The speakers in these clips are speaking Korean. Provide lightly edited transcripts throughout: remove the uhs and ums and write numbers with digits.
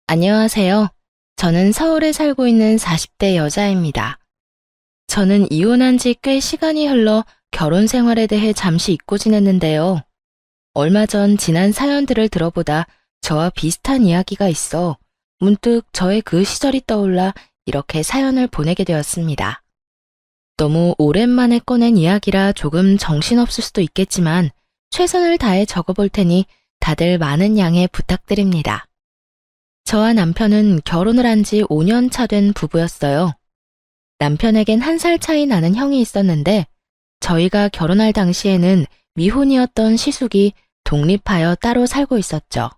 안녕하세요. 저는 서울에 살고 있는 40대 여자입니다. 저는 이혼한 지 꽤 시간이 흘러 결혼 생활에 대해 잠시 잊고 지냈는데요. 얼마 전 지난 사연들을 들어보다 저와 비슷한 이야기가 있어 문득 저의 그 시절이 떠올라 이렇게 사연을 보내게 되었습니다. 너무 오랜만에 꺼낸 이야기라 조금 정신없을 수도 있겠지만 최선을 다해 적어볼 테니 다들 많은 양해 부탁드립니다. 저와 남편은 결혼을 한 지 5년 차 된 부부였어요. 남편에겐 1살 차이 나는 형이 있었는데 저희가 결혼할 당시에는 미혼이었던 시숙이 독립하여 따로 살고 있었죠.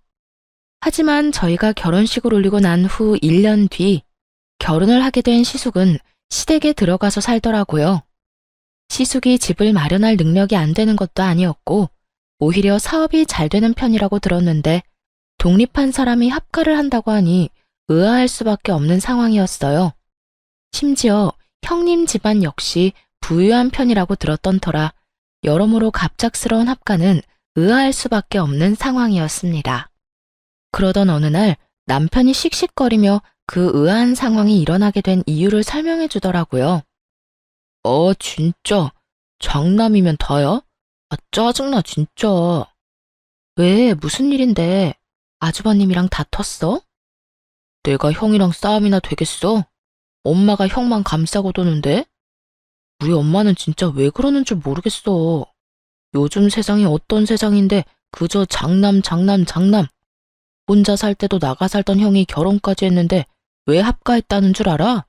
하지만 저희가 결혼식을 올리고 난 후 1년 뒤 결혼을 하게 된 시숙은 시댁에 들어가서 살더라고요. 시숙이 집을 마련할 능력이 안 되는 것도 아니었고 오히려 사업이 잘 되는 편이라고 들었는데 독립한 사람이 합가를 한다고 하니 의아할 수밖에 없는 상황이었어요. 심지어 형님 집안 역시 부유한 편이라고 들었던 터라 여러모로 갑작스러운 합가는 의아할 수밖에 없는 상황이었습니다. 그러던 어느 날 남편이 씩씩거리며 그 의아한 상황이 일어나게 된 이유를 설명해 주더라고요. 진짜. 장남이면 다야? 짜증나, 진짜. 왜, 무슨 일인데? 아주버님이랑 다퉜어? 내가 형이랑 싸움이나 되겠어? 엄마가 형만 감싸고 도는데? 우리 엄마는 진짜 왜 그러는 줄 모르겠어. 요즘 세상이 어떤 세상인데 그저 장남, 장남, 장남. 혼자 살 때도 나가 살던 형이 결혼까지 했는데 왜 합가했다는 줄 알아?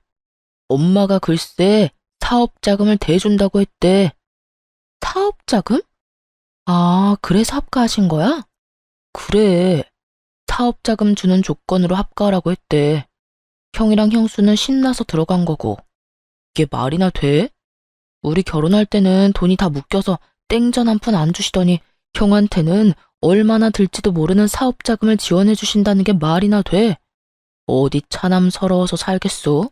엄마가 글쎄 사업자금을 대준다고 했대. 사업자금? 아, 그래서 합가하신 거야? 그래. 사업자금 주는 조건으로 합가하라고 했대. 형이랑 형수는 신나서 들어간 거고. 이게 말이나 돼? 우리 결혼할 때는 돈이 다 묶여서 땡전 한 푼 안 주시더니 형한테는 얼마나 들지도 모르는 사업자금을 지원해 주신다는 게 말이나 돼? 어디 차남 서러워서 살겠소?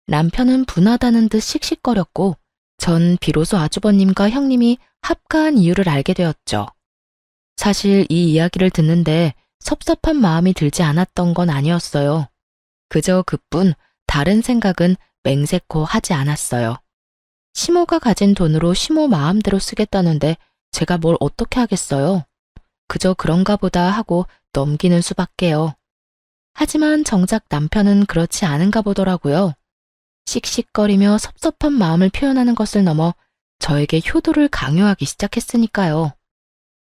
남편은 분하다는 듯 씩씩거렸고 전 비로소 아주버님과 형님이 합가한 이유를 알게 되었죠. 사실 이 이야기를 듣는데 섭섭한 마음이 들지 않았던 건 아니었어요. 그저 그뿐 다른 생각은 맹세코 하지 않았어요. 시모가 가진 돈으로 시모 마음대로 쓰겠다는데 제가 뭘 어떻게 하겠어요. 그저 그런가 보다 하고 넘기는 수밖에요. 하지만 정작 남편은 그렇지 않은가 보더라고요. 씩씩거리며 섭섭한 마음을 표현하는 것을 넘어 저에게 효도를 강요하기 시작했으니까요.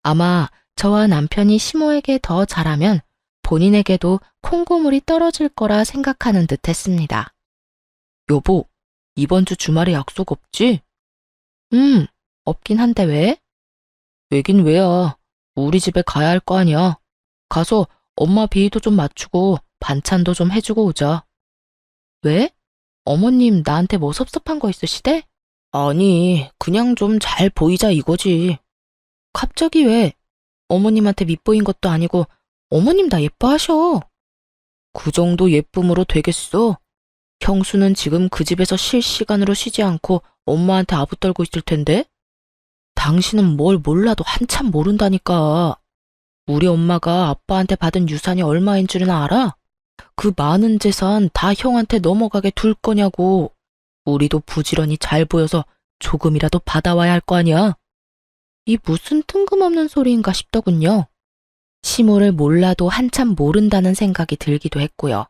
아마 저와 남편이 시모에게 더 잘하면 본인에게도 콩고물이 떨어질 거라 생각하는 듯 했습니다. 여보, 이번 주 주말에 약속 없지? 없긴 한데 왜? 왜긴 왜야. 우리 집에 가야 할 거 아니야. 가서 엄마 비위도 좀 맞추고 반찬도 좀 해주고 오자. 왜? 어머님 나한테 뭐 섭섭한 거 있으시대? 아니, 그냥 좀 잘 보이자 이거지. 갑자기 왜? 어머님한테 밉보인 것도 아니고 어머님 나 예뻐하셔. 그 정도 예쁨으로 되겠어? 형수는 지금 그 집에서 실시간으로 쉬지 않고 엄마한테 아부떨고 있을 텐데? 당신은 뭘 몰라도 한참 모른다니까. 우리 엄마가 아빠한테 받은 유산이 얼마인 줄은 알아? 그 많은 재산 다 형한테 넘어가게 둘 거냐고. 우리도 부지런히 잘 보여서 조금이라도 받아와야 할 거 아니야. 이 무슨 뜬금없는 소리인가 싶더군요. 시모를 몰라도 한참 모른다는 생각이 들기도 했고요.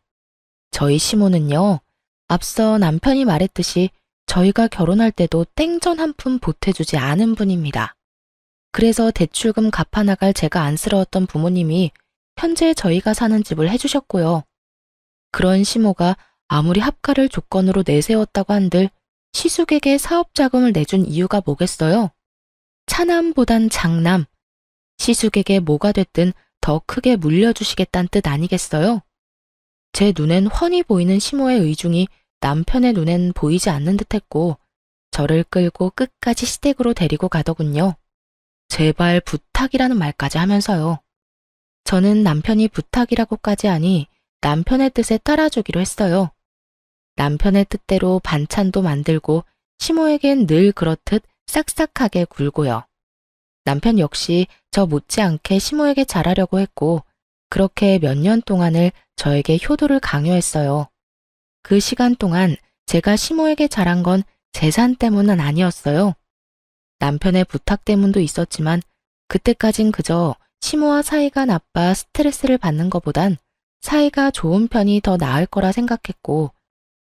저희 시모는요, 앞서 남편이 말했듯이 저희가 결혼할 때도 땡전 한 푼 보태주지 않은 분입니다. 그래서 대출금 갚아 나갈 제가 안쓰러웠던 부모님이 현재 저희가 사는 집을 해주셨고요. 그런 시모가 아무리 합가를 조건으로 내세웠다고 한들 시숙에게 사업자금을 내준 이유가 뭐겠어요? 차남보단 장남, 시숙에게 뭐가 됐든 더 크게 물려주시겠다는 뜻 아니겠어요? 제 눈엔 훤히 보이는 시모의 의중이 남편의 눈엔 보이지 않는 듯했고 저를 끌고 끝까지 시댁으로 데리고 가더군요. 제발 부탁이라는 말까지 하면서요. 저는 남편이 부탁이라고까지 하니 남편의 뜻에 따라주기로 했어요. 남편의 뜻대로 반찬도 만들고 시모에겐 늘 그렇듯 싹싹하게 굴고요. 남편 역시 저 못지않게 시모에게 잘하려고 했고 그렇게 몇 년 동안을 저에게 효도를 강요했어요. 그 시간 동안 제가 시모에게 잘한 건 재산 때문은 아니었어요. 남편의 부탁 때문도 있었지만 그때까진 그저 시모와 사이가 나빠 스트레스를 받는 것보단 사이가 좋은 편이 더 나을 거라 생각했고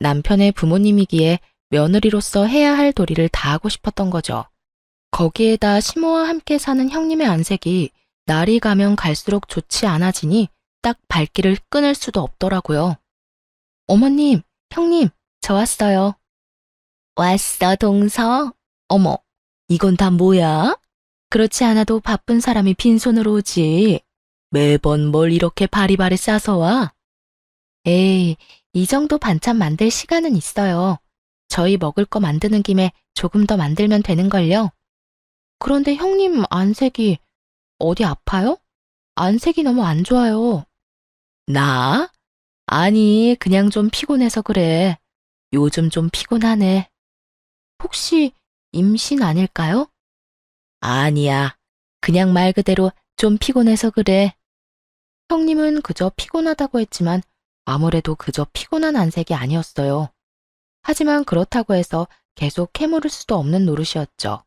남편의 부모님이기에 며느리로서 해야 할 도리를 다하고 싶었던 거죠. 거기에다 시모와 함께 사는 형님의 안색이 날이 가면 갈수록 좋지 않아지니 딱 발길을 끊을 수도 없더라고요. 어머님, 형님, 저 왔어요. 왔어, 동서? 어머, 이건 다 뭐야? 그렇지 않아도 바쁜 사람이 빈손으로 오지. 매번 뭘 이렇게 바리바리 싸서 와? 에이, 이 정도 반찬 만들 시간은 있어요. 저희 먹을 거 만드는 김에 조금 더 만들면 되는걸요. 그런데 형님 안색이 어디 아파요? 안색이 너무 안 좋아요. 나? 아니, 그냥 좀 피곤해서 그래. 요즘 좀 피곤하네. 혹시 임신 아닐까요? 아니야. 그냥 말 그대로 좀 피곤해서 그래. 형님은 그저 피곤하다고 했지만 아무래도 그저 피곤한 안색이 아니었어요. 하지만 그렇다고 해서 계속 캐물을 수도 없는 노릇이었죠.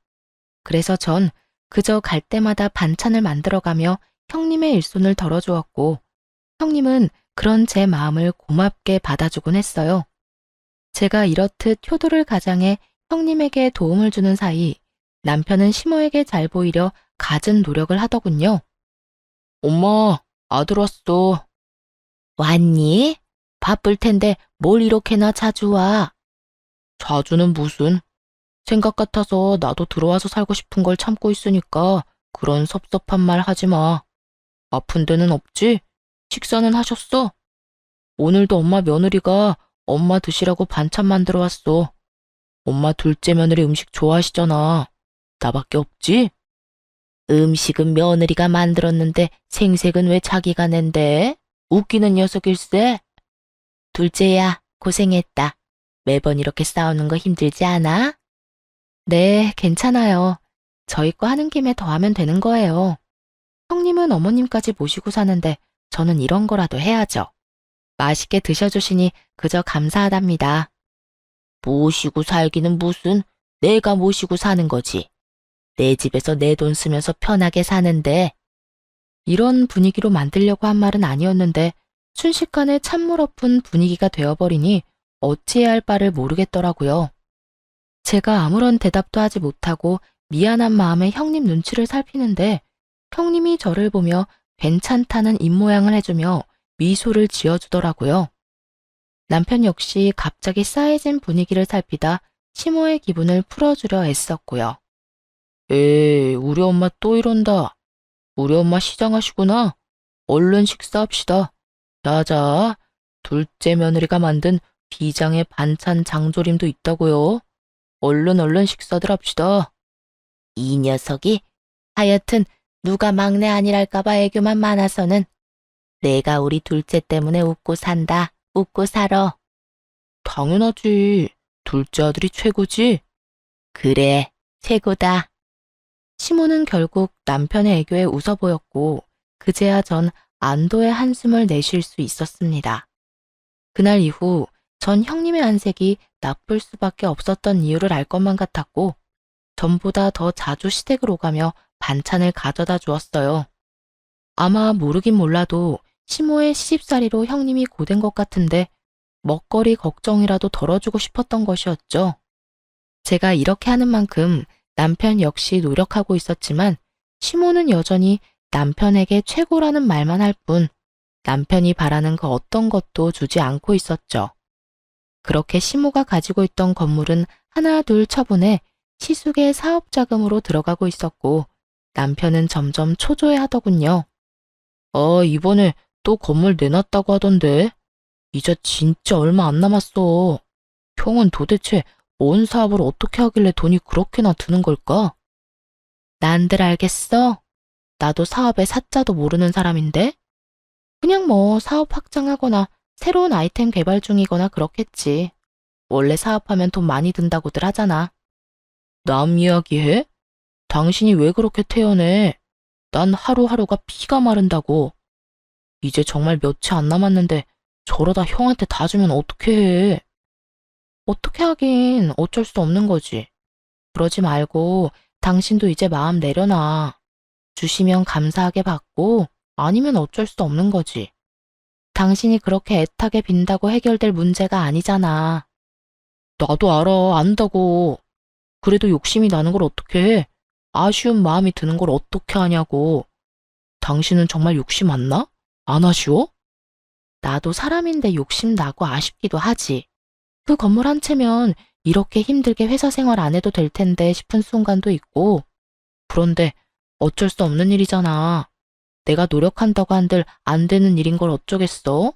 그래서 전 그저 갈 때마다 반찬을 만들어가며 형님의 일손을 덜어주었고 형님은 그런 제 마음을 고맙게 받아주곤 했어요. 제가 이렇듯 효도를 가장해 형님에게 도움을 주는 사이 남편은 시모에게 잘 보이려 갖은 노력을 하더군요. 엄마, 아들 왔어. 왔니? 바쁠 텐데 뭘 이렇게나 자주 와? 자주는 무슨? 생각 같아서 나도 들어와서 살고 싶은 걸 참고 있으니까 그런 섭섭한 말 하지 마. 아픈 데는 없지? 식사는 하셨어? 오늘도 엄마 며느리가 엄마 드시라고 반찬 만들어 왔어. 엄마 둘째 며느리 음식 좋아하시잖아. 나밖에 없지? 음식은 며느리가 만들었는데 생색은 왜 자기가 낸대? 웃기는 녀석일세. 둘째야, 고생했다. 매번 이렇게 싸우는 거 힘들지 않아? 네, 괜찮아요. 저희 거 하는 김에 더 하면 되는 거예요. 형님은 어머님까지 모시고 사는데 저는 이런 거라도 해야죠. 맛있게 드셔주시니 그저 감사하답니다. 모시고 살기는 무슨, 내가 모시고 사는 거지. 내 집에서 내 돈 쓰면서 편하게 사는데. 이런 분위기로 만들려고 한 말은 아니었는데 순식간에 찬물 엎은 분위기가 되어버리니 어찌해야 할 바를 모르겠더라고요. 제가 아무런 대답도 하지 못하고 미안한 마음에 형님 눈치를 살피는데 형님이 저를 보며 괜찮다는 입모양을 해주며 미소를 지어주더라고요. 남편 역시 갑자기 싸해진 분위기를 살피다 시모의 기분을 풀어주려 애썼고요. 에이, 우리 엄마 또 이런다. 우리 엄마 시장하시구나. 얼른 식사합시다. 자자, 둘째 며느리가 만든 비장의 반찬 장조림도 있다고요. 얼른 식사들 합시다. 이 녀석이 하여튼 누가 막내 아니랄까봐 애교만 많아서는 내가 우리 둘째 때문에 웃고 산다. 웃고 살아. 당연하지. 둘째 아들이 최고지. 그래, 최고다. 시모는 결국 남편의 애교에 웃어 보였고 그제야 전 안도의 한숨을 내쉴 수 있었습니다. 그날 이후 전 형님의 안색이 나쁠 수밖에 없었던 이유를 알 것만 같았고 전보다 더 자주 시댁을 오가며 반찬을 가져다 주었어요. 아마 모르긴 몰라도 시모의 시집살이로 형님이 고된 것 같은데 먹거리 걱정이라도 덜어주고 싶었던 것이었죠. 제가 이렇게 하는 만큼 남편 역시 노력하고 있었지만 시모는 여전히 남편에게 최고라는 말만 할 뿐 남편이 바라는 그 어떤 것도 주지 않고 있었죠. 그렇게 시모가 가지고 있던 건물은 하나 둘 처분해 시숙의 사업 자금으로 들어가고 있었고 남편은 점점 초조해하더군요. 이번에 또 건물 내놨다고 하던데. 이제 진짜 얼마 안 남았어. 형은 도대체 뭔 사업을 어떻게 하길래 돈이 그렇게나 드는 걸까? 난들 알겠어? 나도 사업의 사자도 모르는 사람인데? 그냥 뭐 사업 확장하거나 새로운 아이템 개발 중이거나 그렇겠지. 원래 사업하면 돈 많이 든다고들 하잖아. 남 이야기해? 당신이 왜 그렇게 태연해? 난 하루하루가 피가 마른다고. 이제 정말 며칠 안 남았는데 저러다 형한테 다 주면 어떡해 해. 어떻게 하긴 어쩔 수 없는 거지. 그러지 말고 당신도 이제 마음 내려놔. 주시면 감사하게 받고 아니면 어쩔 수 없는 거지. 당신이 그렇게 애타게 빈다고 해결될 문제가 아니잖아. 나도 알아, 안다고. 그래도 욕심이 나는 걸 어떻게 해? 아쉬운 마음이 드는 걸 어떻게 하냐고. 당신은 정말 욕심 안 나? 안 아쉬워? 나도 사람인데 욕심 나고 아쉽기도 하지. 그 건물 한 채면 이렇게 힘들게 회사 생활 안 해도 될 텐데 싶은 순간도 있고. 그런데 어쩔 수 없는 일이잖아. 내가 노력한다고 한들 안 되는 일인 걸 어쩌겠어?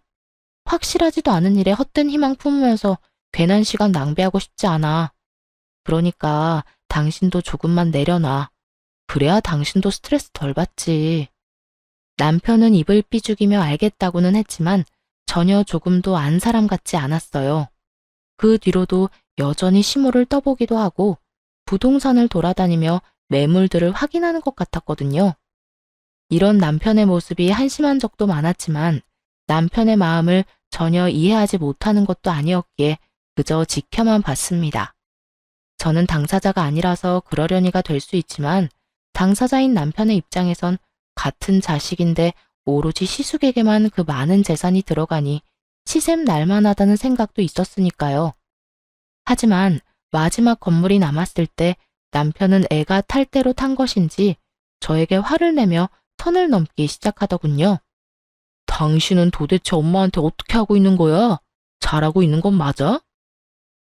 확실하지도 않은 일에 헛된 희망 품으면서 괜한 시간 낭비하고 싶지 않아. 그러니까 당신도 조금만 내려놔. 그래야 당신도 스트레스 덜 받지. 남편은 입을 삐죽이며 알겠다고는 했지만 전혀 조금도 안 사람 같지 않았어요. 그 뒤로도 여전히 시모를 떠보기도 하고 부동산을 돌아다니며 매물들을 확인하는 것 같았거든요. 이런 남편의 모습이 한심한 적도 많았지만 남편의 마음을 전혀 이해하지 못하는 것도 아니었기에 그저 지켜만 봤습니다. 저는 당사자가 아니라서 그러려니가 될 수 있지만 당사자인 남편의 입장에선 같은 자식인데 오로지 시숙에게만 그 많은 재산이 들어가니 시샘 날만하다는 생각도 있었으니까요. 하지만 마지막 건물이 남았을 때 남편은 애가 탈 대로 탄 것인지 저에게 화를 내며 선을 넘기 시작하더군요. 당신은 도대체 엄마한테 어떻게 하고 있는 거야? 잘하고 있는 건 맞아?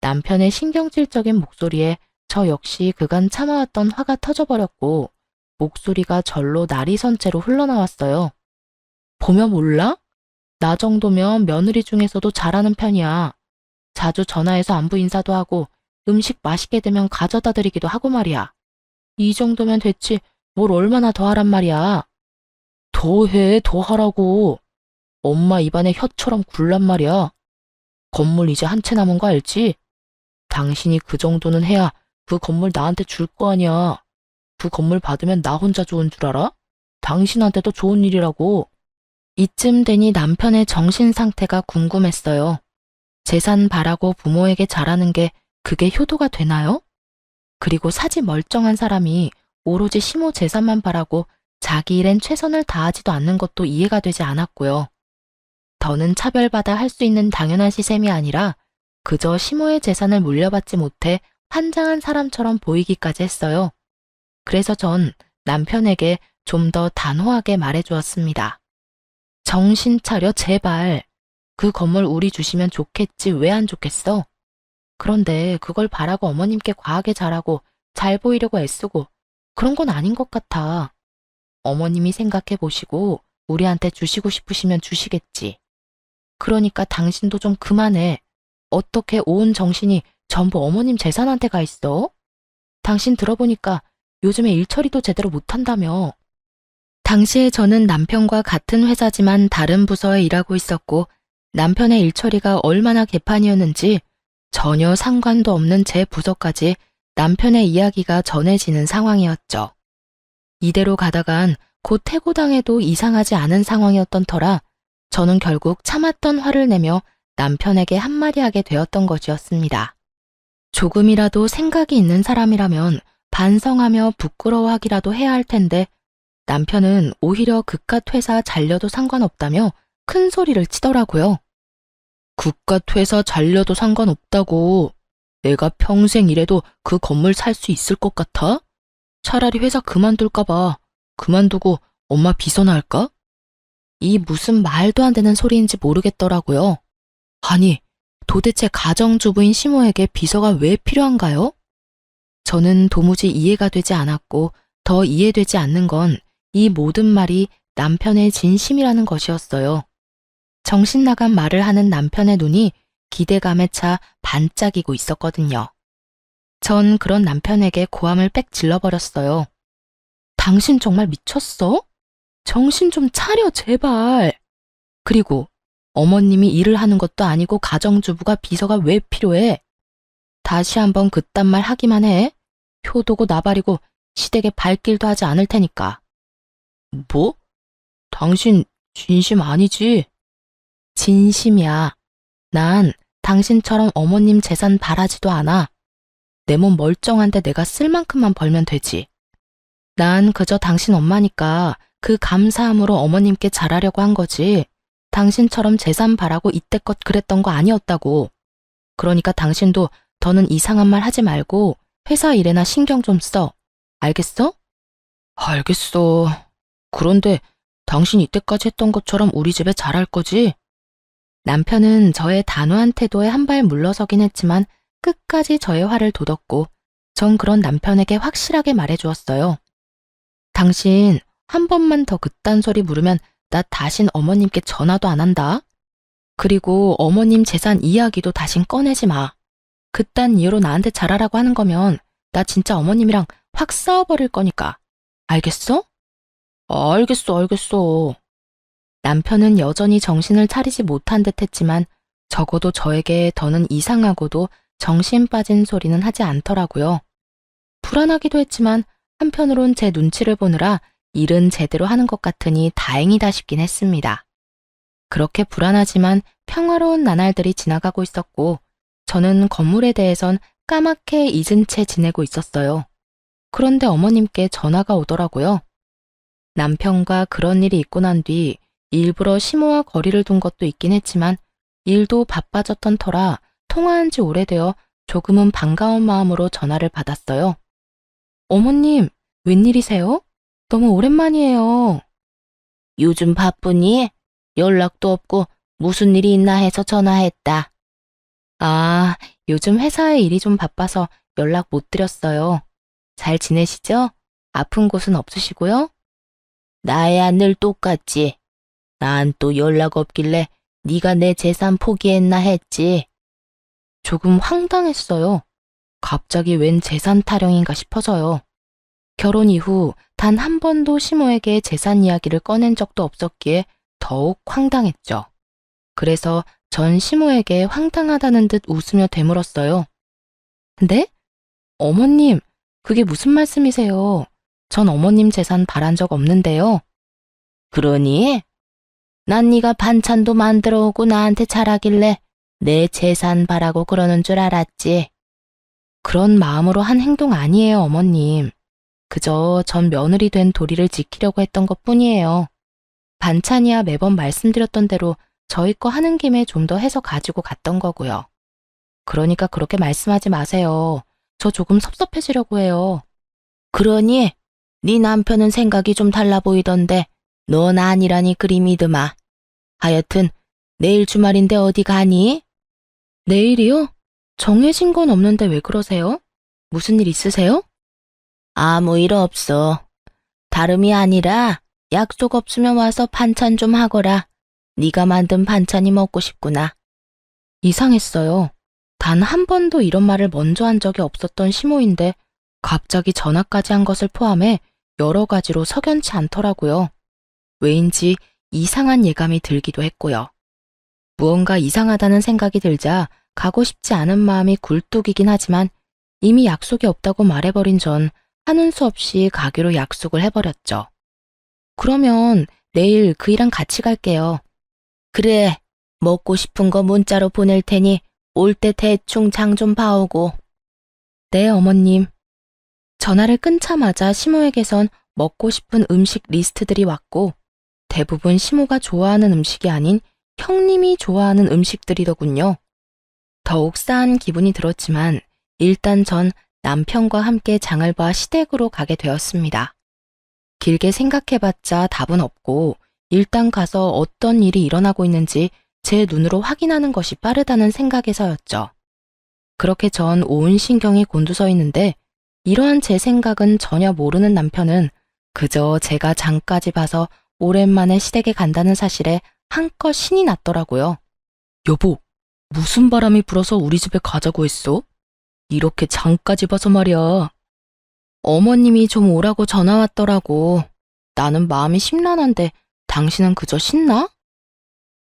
남편의 신경질적인 목소리에 저 역시 그간 참아왔던 화가 터져버렸고 목소리가 절로 날이 선 채로 흘러나왔어요. 보면 몰라? 나 정도면 며느리 중에서도 잘하는 편이야. 자주 전화해서 안부 인사도 하고 음식 맛있게 되면 가져다 드리기도 하고 말이야. 이 정도면 됐지 뭘 얼마나 더 하란 말이야. 더 해, 더 하라고. 엄마 입안에 혀처럼 굴란 말이야. 건물 이제 한 채 남은 거 알지? 당신이 그 정도는 해야 그 건물 나한테 줄 거 아니야. 그 건물 받으면 나 혼자 좋은 줄 알아? 당신한테도 좋은 일이라고. 이쯤 되니 남편의 정신 상태가 궁금했어요. 재산 바라고 부모에게 잘하는 게 그게 효도가 되나요? 그리고 사지 멀쩡한 사람이 오로지 시모 재산만 바라고 자기 일엔 최선을 다하지도 않는 것도 이해가 되지 않았고요. 더는 차별받아 할 수 있는 당연한 시샘이 아니라 그저 시모의 재산을 물려받지 못해 환장한 사람처럼 보이기까지 했어요. 그래서 전 남편에게 좀 더 단호하게 말해주었습니다. 정신 차려 제발. 그 건물 우리 주시면 좋겠지 왜 안 좋겠어? 그런데 그걸 바라고 어머님께 과하게 잘하고 잘 보이려고 애쓰고 그런 건 아닌 것 같아. 어머님이 생각해 보시고 우리한테 주시고 싶으시면 주시겠지. 그러니까 당신도 좀 그만해. 어떻게 온 정신이 전부 어머님 재산한테 가 있어? 당신 들어보니까 요즘에 일처리도 제대로 못한다며. 당시에 저는 남편과 같은 회사지만 다른 부서에 일하고 있었고 남편의 일처리가 얼마나 개판이었는지 전혀 상관도 없는 제 부서까지 남편의 이야기가 전해지는 상황이었죠. 이대로 가다간 곧 해고당해도 이상하지 않은 상황이었던 터라 저는 결국 참았던 화를 내며 남편에게 한마디 하게 되었던 것이었습니다. 조금이라도 생각이 있는 사람이라면 반성하며 부끄러워하기라도 해야 할 텐데 남편은 오히려 그깟 회사 잘려도 상관없다며 큰 소리를 치더라고요. 그깟 회사 잘려도 상관없다고. 내가 평생 일해도 그 건물 살 수 있을 것 같아? 차라리 회사 그만둘까봐. 그만두고 엄마 비서나 할까? 이 무슨 말도 안 되는 소리인지 모르겠더라고요. 아니, 도대체 가정주부인 시모에게 비서가 왜 필요한가요? 저는 도무지 이해가 되지 않았고 더 이해되지 않는 건 이 모든 말이 남편의 진심이라는 것이었어요. 정신 나간 말을 하는 남편의 눈이 기대감에 차 반짝이고 있었거든요. 전 그런 남편에게 고함을 빽 질러버렸어요. 당신 정말 미쳤어? 정신 좀 차려, 제발. 그리고 어머님이 일을 하는 것도 아니고 가정주부가 비서가 왜 필요해? 다시 한번 그딴 말 하기만 해. 효도고 나발이고 시댁에 발길도 하지 않을 테니까. 뭐? 당신 진심 아니지? 진심이야. 난 당신처럼 어머님 재산 바라지도 않아. 내 몸 멀쩡한데 내가 쓸 만큼만 벌면 되지. 난 그저 당신 엄마니까 그 감사함으로 어머님께 잘하려고 한 거지. 당신처럼 재산 바라고 이때껏 그랬던 거 아니었다고. 그러니까 당신도 더는 이상한 말 하지 말고 회사 일에나 신경 좀 써. 알겠어? 알겠어. 그런데 당신 이때까지 했던 것처럼 우리 집에 잘할 거지? 남편은 저의 단호한 태도에 한 발 물러서긴 했지만 끝까지 저의 화를 돋웠고 전 그런 남편에게 확실하게 말해주었어요. 당신 한 번만 더 그딴 소리 물으면 나 다신 어머님께 전화도 안 한다. 그리고 어머님 재산 이야기도 다신 꺼내지 마. 그딴 이유로 나한테 잘하라고 하는 거면 나 진짜 어머님이랑 확 싸워버릴 거니까. 알겠어? 알겠어. 남편은 여전히 정신을 차리지 못한 듯 했지만 적어도 저에게 더는 이상하고도 정신 빠진 소리는 하지 않더라고요. 불안하기도 했지만 한편으론 제 눈치를 보느라 일은 제대로 하는 것 같으니 다행이다 싶긴 했습니다. 그렇게 불안하지만 평화로운 나날들이 지나가고 있었고 저는 건물에 대해선 까맣게 잊은 채 지내고 있었어요. 그런데 어머님께 전화가 오더라고요. 남편과 그런 일이 있고 난 뒤 일부러 시모와 거리를 둔 것도 있긴 했지만 일도 바빠졌던 터라 통화한 지 오래되어 조금은 반가운 마음으로 전화를 받았어요. 어머님, 웬일이세요? 너무 오랜만이에요. 요즘 바쁘니? 연락도 없고 무슨 일이 있나 해서 전화했다. 아, 요즘 회사에 일이 좀 바빠서 연락 못 드렸어요. 잘 지내시죠? 아픈 곳은 없으시고요? 나야 늘 똑같지. 난 또 연락 없길래 네가 내 재산 포기했나 했지. 조금 황당했어요. 갑자기 웬 재산 타령인가 싶어서요. 결혼 이후 단 한 번도 시모에게 재산 이야기를 꺼낸 적도 없었기에 더욱 황당했죠. 그래서 전 시모에게 황당하다는 듯 웃으며 되물었어요. 근데? 어머님, 그게 무슨 말씀이세요? 전 어머님 재산 바란 적 없는데요. 그러니? 난 네가 반찬도 만들어 오고 나한테 잘하길래 내 재산 바라고 그러는 줄 알았지. 그런 마음으로 한 행동 아니에요, 어머님. 그저 전 며느리 된 도리를 지키려고 했던 것뿐이에요. 반찬이야 매번 말씀드렸던 대로 저희 거 하는 김에 좀 더 해서 가지고 갔던 거고요. 그러니까 그렇게 말씀하지 마세요. 저 조금 섭섭해지려고 해요. 그러니? 네 남편은 생각이 좀 달라 보이던데 넌 아니라니 그리 믿으마. 하여튼 내일 주말인데 어디 가니? 내일이요? 정해진 건 없는데 왜 그러세요? 무슨 일 있으세요? 아무 일 없어. 다름이 아니라 약속 없으면 와서 반찬 좀 하거라. 네가 만든 반찬이 먹고 싶구나. 이상했어요. 단 한 번도 이런 말을 먼저 한 적이 없었던 시모인데 갑자기 전화까지 한 것을 포함해 여러 가지로 석연치 않더라고요. 왜인지 이상한 예감이 들기도 했고요. 무언가 이상하다는 생각이 들자 가고 싶지 않은 마음이 굴뚝이긴 하지만 이미 약속이 없다고 말해버린 전 하는 수 없이 가기로 약속을 해버렸죠. 그러면 내일 그이랑 같이 갈게요. 그래, 먹고 싶은 거 문자로 보낼 테니 올 때 대충 장 좀 봐오고. 네, 어머님. 전화를 끊자마자 시모에게선 먹고 싶은 음식 리스트들이 왔고 대부분 시모가 좋아하는 음식이 아닌 형님이 좋아하는 음식들이더군요. 더욱 싸한 기분이 들었지만 일단 전 남편과 함께 장을 봐 시댁으로 가게 되었습니다. 길게 생각해봤자 답은 없고 일단 가서 어떤 일이 일어나고 있는지 제 눈으로 확인하는 것이 빠르다는 생각에서였죠. 그렇게 전 온 신경이 곤두서 있는데 이러한 제 생각은 전혀 모르는 남편은 그저 제가 장까지 봐서 오랜만에 시댁에 간다는 사실에 한껏 신이 났더라고요. 여보, 무슨 바람이 불어서 우리 집에 가자고 했어? 이렇게 장까지 봐서 말이야. 어머님이 좀 오라고 전화 왔더라고. 나는 마음이 심란한데 당신은 그저 신나?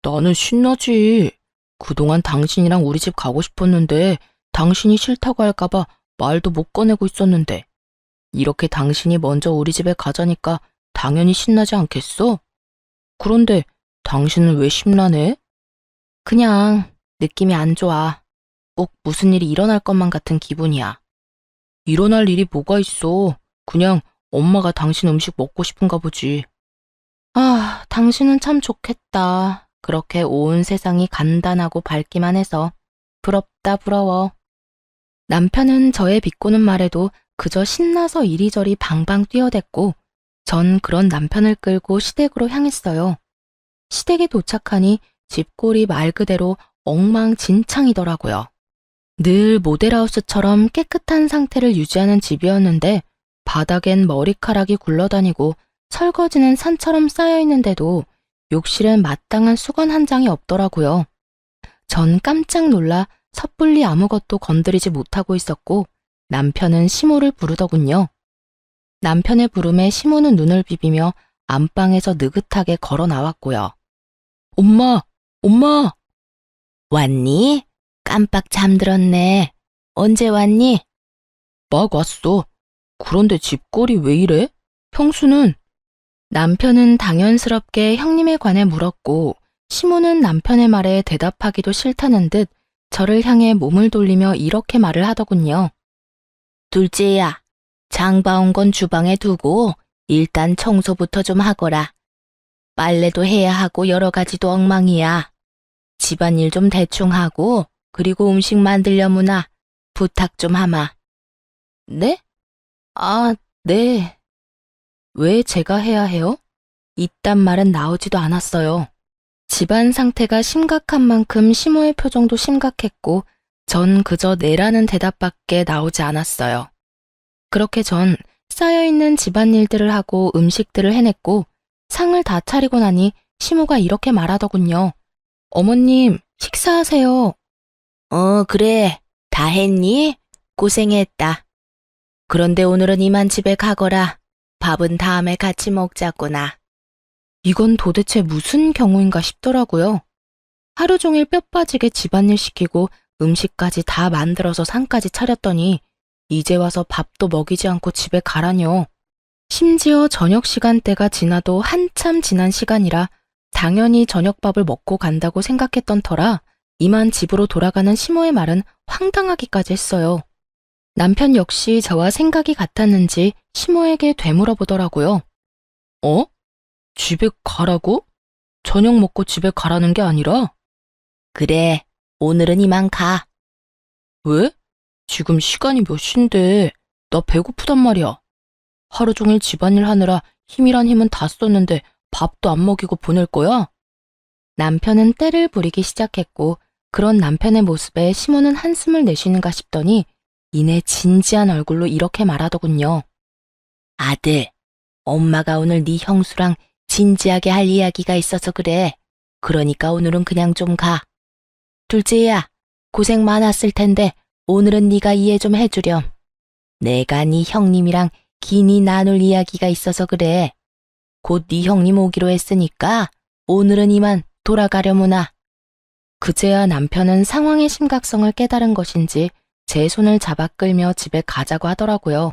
나는 신나지. 그동안 당신이랑 우리 집 가고 싶었는데 당신이 싫다고 할까봐 말도 못 꺼내고 있었는데 이렇게 당신이 먼저 우리 집에 가자니까 당연히 신나지 않겠어? 그런데 당신은 왜 심란해? 그냥 느낌이 안 좋아. 꼭 무슨 일이 일어날 것만 같은 기분이야. 일어날 일이 뭐가 있어. 그냥 엄마가 당신 음식 먹고 싶은가 보지. 아, 당신은 참 좋겠다. 그렇게 온 세상이 간단하고 밝기만 해서. 부럽다, 부러워. 남편은 저의 비꼬는 말에도 그저 신나서 이리저리 방방 뛰어댔고, 전 그런 남편을 끌고 시댁으로 향했어요. 시댁에 도착하니 집골이 말 그대로 엉망진창이더라고요. 늘 모델하우스처럼 깨끗한 상태를 유지하는 집이었는데 바닥엔 머리카락이 굴러다니고 설거지는 산처럼 쌓여있는데도 욕실엔 마땅한 수건 한 장이 없더라고요. 전 깜짝 놀라 섣불리 아무것도 건드리지 못하고 있었고 남편은 시모를 부르더군요. 남편의 부름에 시모는 눈을 비비며 안방에서 느긋하게 걸어 나왔고요. 엄마! 엄마! 왔니? 깜빡 잠들었네. 언제 왔니? 막 왔어. 그런데 집골이 왜 이래? 형수는? 남편은 당연스럽게 형님에 관해 물었고 시모는 남편의 말에 대답하기도 싫다는 듯 저를 향해 몸을 돌리며 이렇게 말을 하더군요. 둘째야, 장 봐온 건 주방에 두고 일단 청소부터 좀 하거라. 빨래도 해야 하고 여러 가지도 엉망이야. 집안일 좀 대충 하고 그리고 음식 만들려무나 부탁 좀 하마. 네? 아, 네. 왜 제가 해야 해요? 이딴 말은 나오지도 않았어요. 집안 상태가 심각한 만큼 시모의 표정도 심각했고 전 그저 네라는 대답밖에 나오지 않았어요. 그렇게 전 쌓여있는 집안일들을 하고 음식들을 해냈고 상을 다 차리고 나니 시모가 이렇게 말하더군요. 어머님, 식사하세요. 그래. 다 했니? 고생했다. 그런데 오늘은 이만 집에 가거라. 밥은 다음에 같이 먹자꾸나. 이건 도대체 무슨 경우인가 싶더라고요. 하루 종일 뼈 빠지게 집안일 시키고 음식까지 다 만들어서 상까지 차렸더니 이제 와서 밥도 먹이지 않고 집에 가라뇨. 심지어 저녁 시간대가 지나도 한참 지난 시간이라 당연히 저녁밥을 먹고 간다고 생각했던 터라 이만 집으로 돌아가는 시모의 말은 황당하기까지 했어요. 남편 역시 저와 생각이 같았는지 시모에게 되물어보더라고요. 어? 집에 가라고? 저녁 먹고 집에 가라는 게 아니라? 그래, 오늘은 이만 가. 왜? 지금 시간이 몇 시인데 나 배고프단 말이야. 하루 종일 집안일 하느라 힘이란 힘은 다 썼는데 밥도 안 먹이고 보낼 거야? 남편은 떼를 부리기 시작했고 그런 남편의 모습에 시모는 한숨을 내쉬는가 싶더니 이내 진지한 얼굴로 이렇게 말하더군요. 아들, 엄마가 오늘 네 형수랑 진지하게 할 이야기가 있어서 그래. 그러니까 오늘은 그냥 좀 가. 둘째야, 고생 많았을 텐데 오늘은 네가 이해 좀 해주렴. 내가 네 형님이랑 긴히 나눌 이야기가 있어서 그래. 곧 네 형님 오기로 했으니까 오늘은 이만 돌아가려무나. 그제야 남편은 상황의 심각성을 깨달은 것인지 제 손을 잡아 끌며 집에 가자고 하더라고요.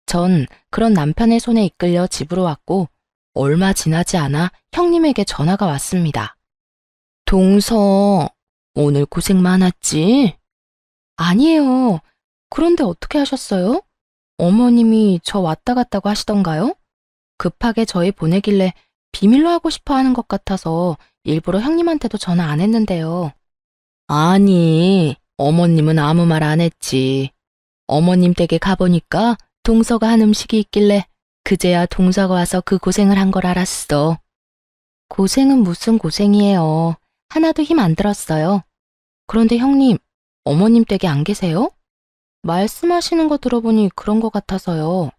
전 그런 남편의 손에 이끌려 집으로 왔고 얼마 지나지 않아 형님에게 전화가 왔습니다. 동서, 오늘 고생 많았지? 아니에요. 그런데 어떻게 하셨어요? 어머님이 저 왔다 갔다고 하시던가요? 급하게 저희 보내길래 비밀로 하고 싶어 하는 것 같아서 일부러 형님한테도 전화 안 했는데요. 아니, 어머님은 아무 말 안 했지. 어머님 댁에 가보니까 동서가 한 음식이 있길래 그제야 동서가 와서 그 고생을 한 걸 알았어. 고생은 무슨 고생이에요. 하나도 힘 안 들었어요. 그런데 형님, 어머님 댁에 안 계세요? 말씀하시는 거 들어보니 그런 것 같아서요.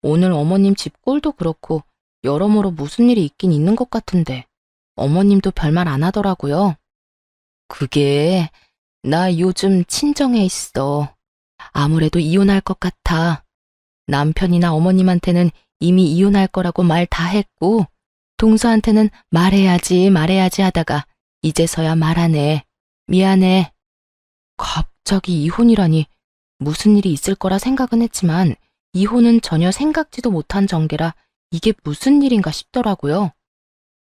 오늘 어머님 집 꼴도 그렇고 여러모로 무슨 일이 있긴 있는 것 같은데 어머님도 별말 안 하더라고요. 그게 나 요즘 친정에 있어. 아무래도 이혼할 것 같아. 남편이나 어머님한테는 이미 이혼할 거라고 말 다 했고 동서한테는 말해야지 하다가 이제서야 말하네. 미안해. 갑자기 이혼이라니 무슨 일이 있을 거라 생각은 했지만 이혼은 전혀 생각지도 못한 전개라 이게 무슨 일인가 싶더라고요.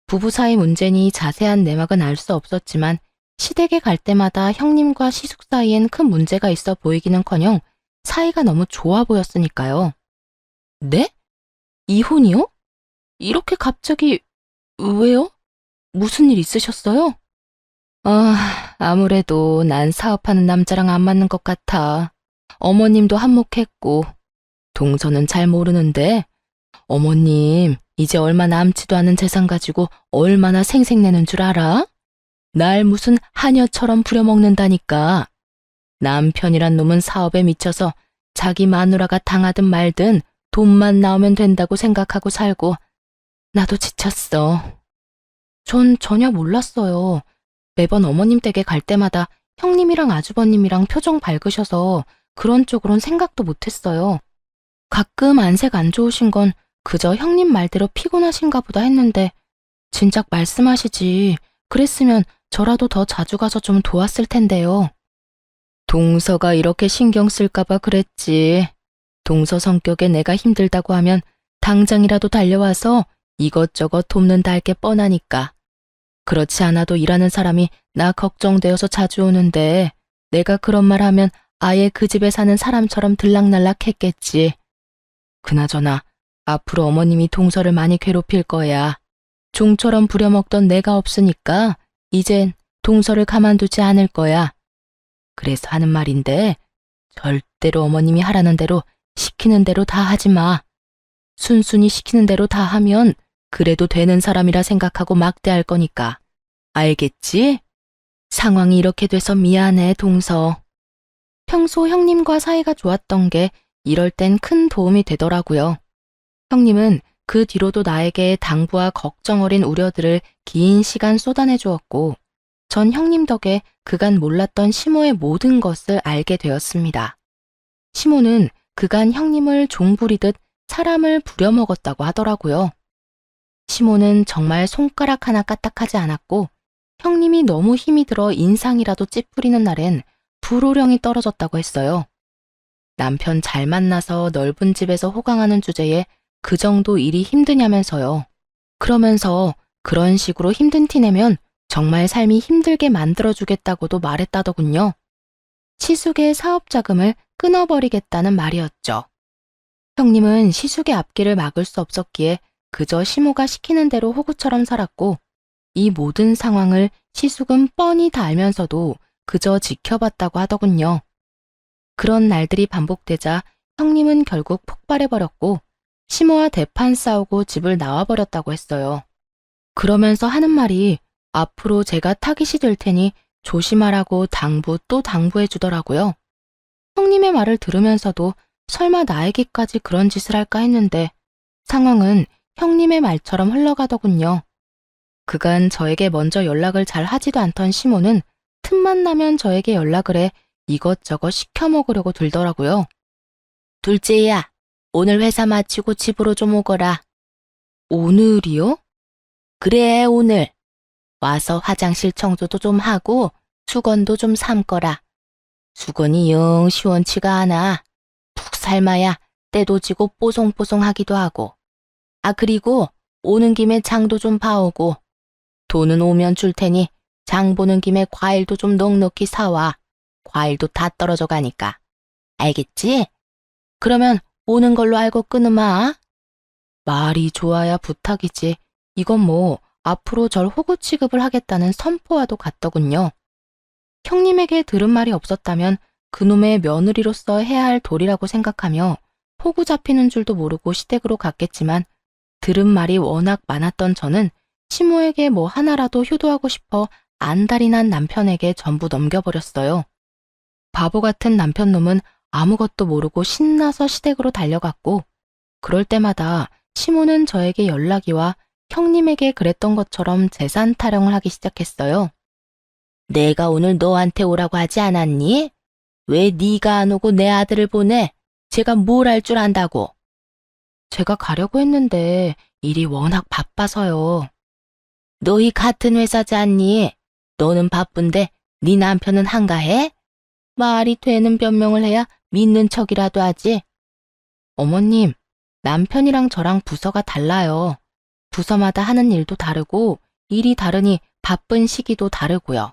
부부 사이 문제니 자세한 내막은 알 수 없었지만 시댁에 갈 때마다 형님과 시숙 사이엔 큰 문제가 있어 보이기는커녕 사이가 너무 좋아 보였으니까요. 네? 이혼이요? 이렇게 갑자기 왜요? 무슨 일 있으셨어요? 아무래도 난 사업하는 남자랑 안 맞는 것 같아. 어머님도 한몫했고 동서는 잘 모르는데 어머님 이제 얼마 남지도 않은 재산 가지고 얼마나 생색내는 줄 알아? 날 무슨 하녀처럼 부려먹는다니까. 남편이란 놈은 사업에 미쳐서 자기 마누라가 당하든 말든 돈만 나오면 된다고 생각하고 살고 나도 지쳤어. 전 전혀 몰랐어요. 매번 어머님 댁에 갈 때마다 형님이랑 아주버님이랑 표정 밝으셔서 그런 쪽으론 생각도 못했어요. 가끔 안색 안 좋으신 건 그저 형님 말대로 피곤하신가 보다 했는데 진작 말씀하시지. 그랬으면 저라도 더 자주 가서 좀 도왔을 텐데요. 동서가 이렇게 신경 쓸까봐 그랬지. 동서 성격에 내가 힘들다고 하면 당장이라도 달려와서 이것저것 돕는다 할 게 뻔하니까. 그렇지 않아도 일하는 사람이 나 걱정되어서 자주 오는데 내가 그런 말 하면 아예 그 집에 사는 사람처럼 들락날락 했겠지. 그나저나 앞으로 어머님이 동서를 많이 괴롭힐 거야. 종처럼 부려먹던 내가 없으니까 이젠 동서를 가만두지 않을 거야. 그래서 하는 말인데 절대로 어머님이 하라는 대로 시키는 대로 다 하지 마. 순순히 시키는 대로 다 하면 그래도 되는 사람이라 생각하고 막대할 거니까. 알겠지? 상황이 이렇게 돼서 미안해, 동서. 평소 형님과 사이가 좋았던 게 이럴 땐 큰 도움이 되더라고요. 형님은 그 뒤로도 나에게 당부와 걱정 어린 우려들을 긴 시간 쏟아내 주었고, 전 형님 덕에 그간 몰랐던 시모의 모든 것을 알게 되었습니다. 시모는 그간 형님을 종부리듯 사람을 부려먹었다고 하더라고요. 시모는 정말 손가락 하나 까딱하지 않았고 형님이 너무 힘이 들어 인상이라도 찌푸리는 날엔 불호령이 떨어졌다고 했어요. 남편 잘 만나서 넓은 집에서 호강하는 주제에 그 정도 일이 힘드냐면서요. 그러면서 그런 식으로 힘든 티 내면 정말 삶이 힘들게 만들어주겠다고도 말했다더군요. 시숙의 사업 자금을 끊어버리겠다는 말이었죠. 형님은 시숙의 앞길을 막을 수 없었기에 그저 시모가 시키는 대로 호구처럼 살았고 이 모든 상황을 시숙은 뻔히 다 알면서도 그저 지켜봤다고 하더군요. 그런 날들이 반복되자 형님은 결국 폭발해버렸고 시모와 대판 싸우고 집을 나와버렸다고 했어요. 그러면서 하는 말이 앞으로 제가 타깃이 될 테니 조심하라고 당부 또 당부해 주더라고요. 형님의 말을 들으면서도 설마 나에게까지 그런 짓을 할까 했는데 상황은 형님의 말처럼 흘러가더군요. 그간 저에게 먼저 연락을 잘 하지도 않던 시모는 틈만 나면 저에게 연락을 해 이것저것 시켜 먹으려고 들더라고요. 둘째야, 오늘 회사 마치고 집으로 좀 오거라. 오늘이요? 그래, 오늘. 와서 화장실 청소도 좀 하고 수건도 좀 삶거라. 수건이 영 시원치가 않아. 푹 삶아야 때도 지고 뽀송뽀송하기도 하고. 그리고 오는 김에 장도 좀 봐오고. 돈은 오면 줄 테니 장 보는 김에 과일도 좀 넉넉히 사와. 과일도 다 떨어져 가니까. 알겠지? 그러면 오는 걸로 알고 끊으마. 말이 좋아야 부탁이지. 이건 뭐 앞으로 절 호구 취급을 하겠다는 선포와도 같더군요. 형님에게 들은 말이 없었다면 그놈의 며느리로서 해야 할 도리라고 생각하며 호구 잡히는 줄도 모르고 시댁으로 갔겠지만 들은 말이 워낙 많았던 저는 시모에게 뭐 하나라도 효도하고 싶어 안달이 난 남편에게 전부 넘겨버렸어요. 바보 같은 남편놈은 아무것도 모르고 신나서 시댁으로 달려갔고 그럴 때마다 시모는 저에게 연락이 와 형님에게 그랬던 것처럼 재산 타령을 하기 시작했어요. 내가 오늘 너한테 오라고 하지 않았니? 왜 네가 안 오고 내 아들을 보내? 제가 뭘 할 줄 안다고. 제가 가려고 했는데 일이 워낙 바빠서요. 너희 같은 회사지 않니? 너는 바쁜데 네 남편은 한가해? 말이 되는 변명을 해야 믿는 척이라도 하지. 어머님, 남편이랑 저랑 부서가 달라요. 부서마다 하는 일도 다르고 일이 다르니 바쁜 시기도 다르고요.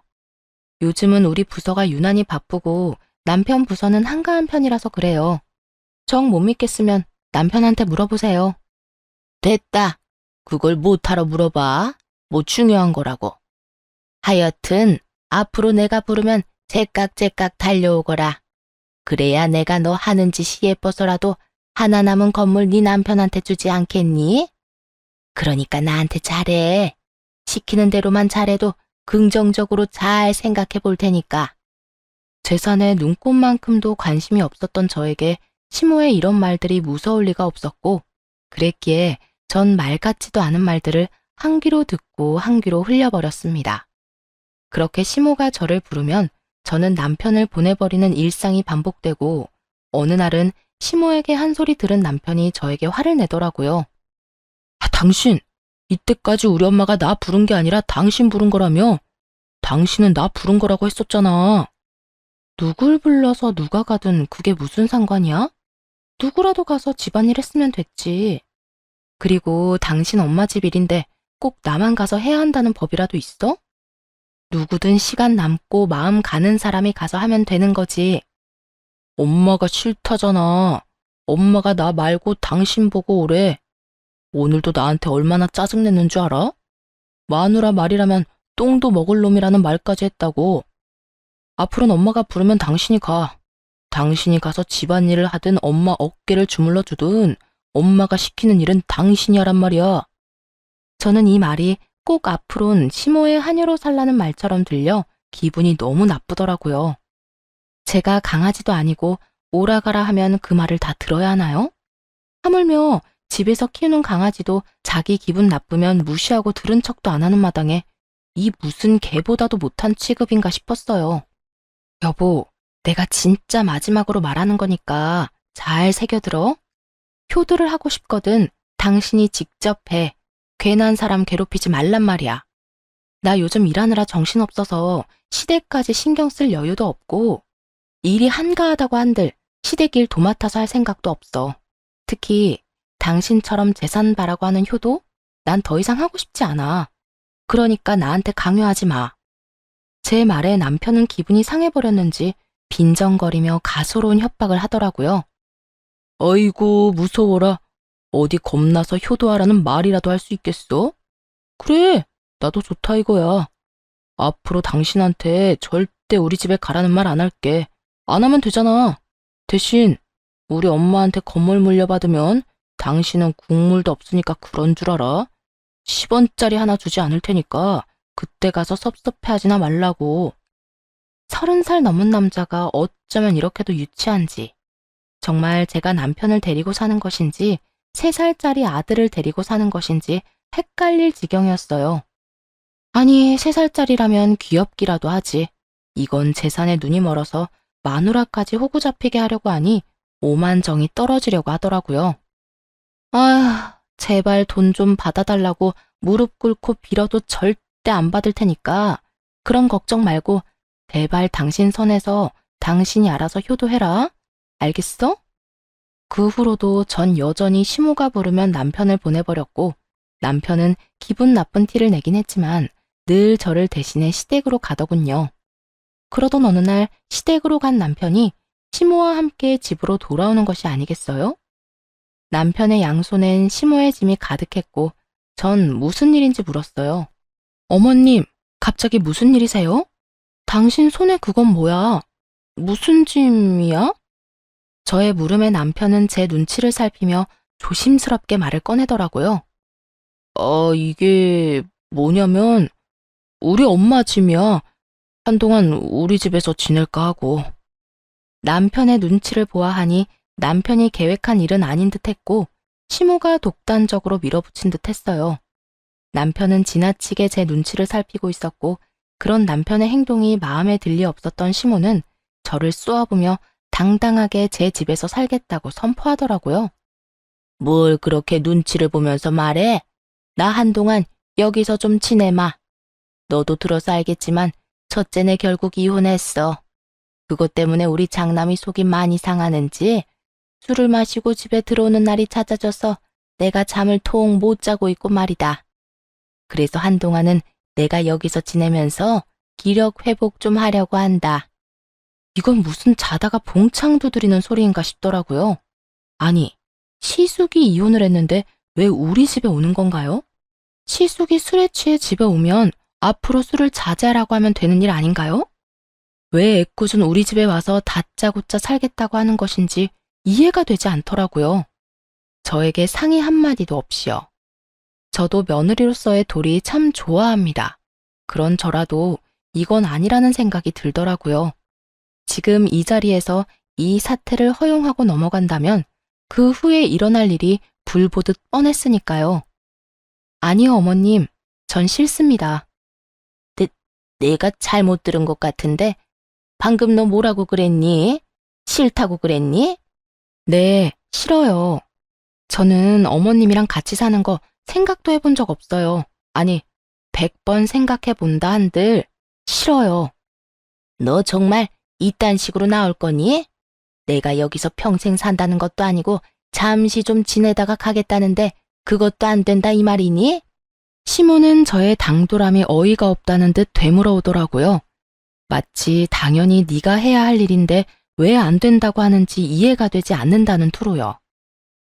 요즘은 우리 부서가 유난히 바쁘고 남편 부서는 한가한 편이라서 그래요. 정 못 믿겠으면 남편한테 물어보세요. 됐다. 그걸 못하러 물어봐. 뭐 중요한 거라고. 하여튼 앞으로 내가 부르면 제깍제깍 달려오거라. 그래야 내가 너 하는 짓이 예뻐서라도 하나 남은 건물 네 남편한테 주지 않겠니? 그러니까 나한테 잘해. 시키는 대로만 잘해도 긍정적으로 잘 생각해 볼 테니까. 재산에 눈꼽만큼도 관심이 없었던 저에게 시모의 이런 말들이 무서울 리가 없었고, 그랬기에 전 말 같지도 않은 말들을 한 귀로 듣고 한 귀로 흘려버렸습니다. 그렇게 시모가 저를 부르면 저는 남편을 보내버리는 일상이 반복되고, 어느 날은 시모에게 한 소리 들은 남편이 저에게 화를 내더라고요. 당신, 이때까지 우리 엄마가 나 부른 게 아니라 당신 부른 거라며? 당신은 나 부른 거라고 했었잖아. 누굴 불러서 누가 가든 그게 무슨 상관이야? 누구라도 가서 집안일 했으면 됐지. 그리고 당신 엄마 집 일인데 꼭 나만 가서 해야 한다는 법이라도 있어? 누구든 시간 남고 마음 가는 사람이 가서 하면 되는 거지. 엄마가 싫다잖아. 엄마가 나 말고 당신 보고 오래. 오늘도 나한테 얼마나 짜증냈는 줄 알아? 마누라 말이라면 똥도 먹을 놈이라는 말까지 했다고. 앞으로는 엄마가 부르면 당신이 가. 당신이 가서 집안일을 하든 엄마 어깨를 주물러 주든 엄마가 시키는 일은 당신이 하란 말이야. 저는 이 말이 꼭 앞으론 시모의 하녀로 살라는 말처럼 들려 기분이 너무 나쁘더라고요. 제가 강아지도 아니고 오라가라 하면 그 말을 다 들어야 하나요? 하물며 집에서 키우는 강아지도 자기 기분 나쁘면 무시하고 들은 척도 안 하는 마당에 이 무슨 개보다도 못한 취급인가 싶었어요. 여보, 내가 진짜 마지막으로 말하는 거니까 잘 새겨들어. 효도를 하고 싶거든 당신이 직접 해. 괜한 사람 괴롭히지 말란 말이야. 나 요즘 일하느라 정신없어서 시댁까지 신경 쓸 여유도 없고 일이 한가하다고 한들 시댁 일 도맡아서 할 생각도 없어. 특히 당신처럼 재산 바라고 하는 효도? 난 더 이상 하고 싶지 않아. 그러니까 나한테 강요하지 마. 제 말에 남편은 기분이 상해버렸는지 빈정거리며 가소로운 협박을 하더라고요. 어이구 무서워라. 어디 겁나서 효도하라는 말이라도 할 수 있겠어? 그래, 나도 좋다 이거야. 앞으로 당신한테 절대 우리 집에 가라는 말 안 할게. 안 하면 되잖아. 대신 우리 엄마한테 건물 물려받으면 당신은 국물도 없으니까 그런 줄 알아. 10원짜리 하나 주지 않을 테니까 그때 가서 섭섭해하지나 말라고. 30살 넘은 남자가 어쩌면 이렇게도 유치한지. 정말 제가 남편을 데리고 사는 것인지 3살짜리 아들을 데리고 사는 것인지 헷갈릴 지경이었어요. 아니 3살짜리라면 귀엽기라도 하지. 이건 재산에 눈이 멀어서 마누라까지 호구 잡히게 하려고 하니 오만정이 떨어지려고 하더라고요. 아휴, 제발 돈 좀 받아달라고 무릎 꿇고 빌어도 절대 안 받을 테니까 그런 걱정 말고 제발 당신 선에서 당신이 알아서 효도해라. 알겠어? 그 후로도 전 여전히 시모가 부르면 남편을 보내버렸고 남편은 기분 나쁜 티를 내긴 했지만 늘 저를 대신해 시댁으로 가더군요. 그러던 어느 날 시댁으로 간 남편이 시모와 함께 집으로 돌아오는 것이 아니겠어요? 남편의 양손엔 시모의 짐이 가득했고 전 무슨 일인지 물었어요. 어머님, 갑자기 무슨 일이세요? 당신 손에 그건 뭐야? 무슨 짐이야? 저의 물음에 남편은 제 눈치를 살피며 조심스럽게 말을 꺼내더라고요. 이게 뭐냐면 우리 엄마 짐이야. 한동안 우리 집에서 지낼까 하고. 남편의 눈치를 보아하니 남편이 계획한 일은 아닌 듯 했고 시모가 독단적으로 밀어붙인 듯 했어요. 남편은 지나치게 제 눈치를 살피고 있었고 그런 남편의 행동이 마음에 들 리 없었던 시모는 저를 쏘아보며 당당하게 제 집에서 살겠다고 선포하더라고요. 뭘 그렇게 눈치를 보면서 말해? 나 한동안 여기서 좀 지내마. 너도 들어서 알겠지만 첫째네 결국 이혼했어. 그것 때문에 우리 장남이 속이 많이 상하는지 술을 마시고 집에 들어오는 날이 잦아져서 내가 잠을 통 못 자고 있고 말이다. 그래서 한동안은 내가 여기서 지내면서 기력 회복 좀 하려고 한다. 이건 무슨 자다가 봉창 두드리는 소리인가 싶더라고요. 아니, 시숙이 이혼을 했는데 왜 우리 집에 오는 건가요? 시숙이 술에 취해 집에 오면 앞으로 술을 자제하라고 하면 되는 일 아닌가요? 왜 애꿎은 우리 집에 와서 다짜고짜 살겠다고 하는 것인지 이해가 되지 않더라고요. 저에게 상의 한마디도 없이요. 저도 며느리로서의 도리 참 좋아합니다. 그런 저라도 이건 아니라는 생각이 들더라고요. 지금 이 자리에서 이 사태를 허용하고 넘어간다면 그 후에 일어날 일이 불보듯 뻔했으니까요. 아니요, 어머님. 전 싫습니다. 내가 잘못 들은 것 같은데 방금 너 뭐라고 그랬니? 싫다고 그랬니? 네, 싫어요. 저는 어머님이랑 같이 사는 거 생각도 해본 적 없어요. 아니, 100번 생각해 본다 한들 싫어요. 너 정말 이딴 식으로 나올 거니? 내가 여기서 평생 산다는 것도 아니고 잠시 좀 지내다가 가겠다는데 그것도 안 된다 이 말이니? 시모는 저의 당돌함이 어이가 없다는 듯 되물어오더라고요. 마치 당연히 네가 해야 할 일인데 왜 안 된다고 하는지 이해가 되지 않는다는 투로요.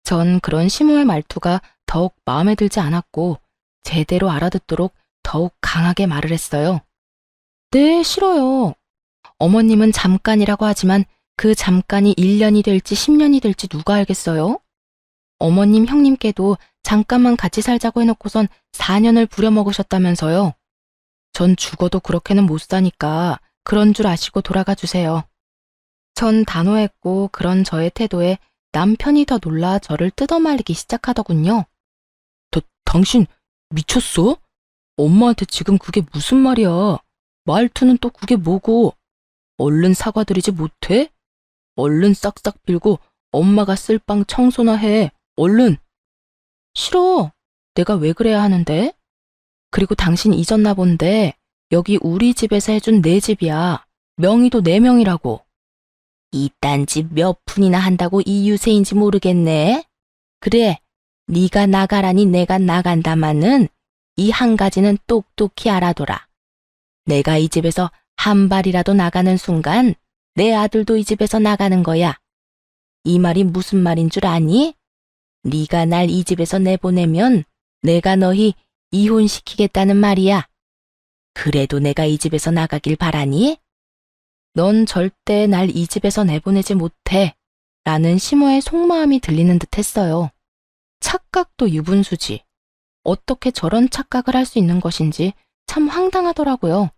전 그런 시모의 말투가 더욱 마음에 들지 않았고 제대로 알아듣도록 더욱 강하게 말을 했어요. 네, 싫어요. 어머님은 잠깐이라고 하지만 그 잠깐이 1년이 될지 10년이 될지 누가 알겠어요? 어머님 형님께도 잠깐만 같이 살자고 해놓고선 4년을 부려먹으셨다면서요. 전 죽어도 그렇게는 못 사니까 그런 줄 아시고 돌아가 주세요. 전 단호했고 그런 저의 태도에 남편이 더 놀라 저를 뜯어말리기 시작하더군요. 당신 미쳤어? 엄마한테 지금 그게 무슨 말이야? 말투는 또 그게 뭐고? 얼른 사과드리지 못해? 얼른 싹싹 빌고 엄마가 쓸 방 청소나 해. 얼른. 싫어. 내가 왜 그래야 하는데? 그리고 당신 잊었나 본데 여기 우리 집에서 해준 내 집이야. 명의도 내 명이라고. 이딴 집 몇 푼이나 한다고 이 유세인지 모르겠네. 그래, 네가 나가라니 내가 나간다마는 이 한 가지는 똑똑히 알아둬라. 내가 이 집에서 한 발이라도 나가는 순간 내 아들도 이 집에서 나가는 거야. 이 말이 무슨 말인 줄 아니? 네가 날 이 집에서 내보내면 내가 너희 이혼시키겠다는 말이야. 그래도 내가 이 집에서 나가길 바라니? 넌 절대 날 이 집에서 내보내지 못해. 라는 시모의 속마음이 들리는 듯 했어요. 착각도 유분수지. 어떻게 저런 착각을 할 수 있는 것인지 참 황당하더라고요.